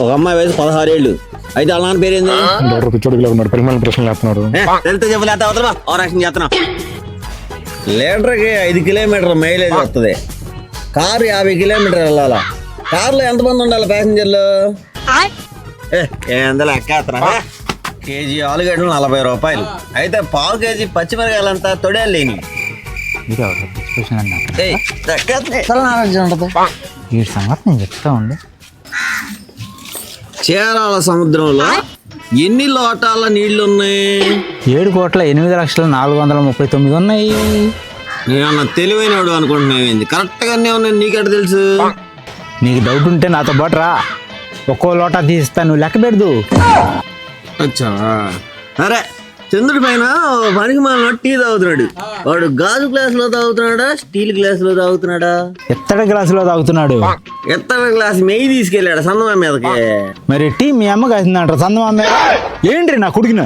ఒక అమ్మాయి వయసు 16 ఏళ్ళు. అయితే వాళ్ళ నాన్న పేరేంది? పిచ్చోడికి ఉన్నాడు, పరిమాణ ప్రశ్నలు చేస్తున్నాడు. తెలితే చెప్పలేత అవతల రక్షణ చేస్తున్నా. లీటర్కి 5 కిలోమీటర్ల మైలేజ్ వస్తుంది. కారు 50 కిలోమీటర్ వెళ్ళాలా? కారులో ఎంతమంది ఉండాలి ప్యాసింజర్లు? ఏందో లెక్క. కేజీ ఆలుగడ్డలు 40 రూపాయలు. అయితే పావు కేజీ పచ్చిమిరకాయలంతా తొడేళ్ళేని. ఈ సంగతి నేను చెప్తా ఉండే. చీరాల సముద్రంలో ఎన్ని లోటాల నీళ్లున్నాయి? 7,08,439 ఉన్నాయి. నేను తెలివైనవాడు అనుకుంటున్నావు. కరెక్ట్ గానే ఉన్నాయి. నీకెట తెలుసు? నీకు డౌట్ ఉంటే నాతో పాటు రా, ఒక్కో లోటా తీస్తా, నువ్వు లెక్క పెడదు. అచ్చా అరే, చంద్రుడి పైన పనికి మాలిన టీ తాగుతున్నాడు. వాడు గాజు గ్లాస్ లో తాగుతున్నాడా, స్టీల్ గ్లాస్ లో తాగుతున్నాడా? ఎత్తడి గ్లాసులో తాగుతున్నాడు. ఎత్తడి గ్లాస్ మెయ్యి తీసుకెళ్ళాడు సందమా మీదకి. మరి టీ మీ అమ్మ కాసిందంటారు సందమా. ఏంటి నా కుడికిన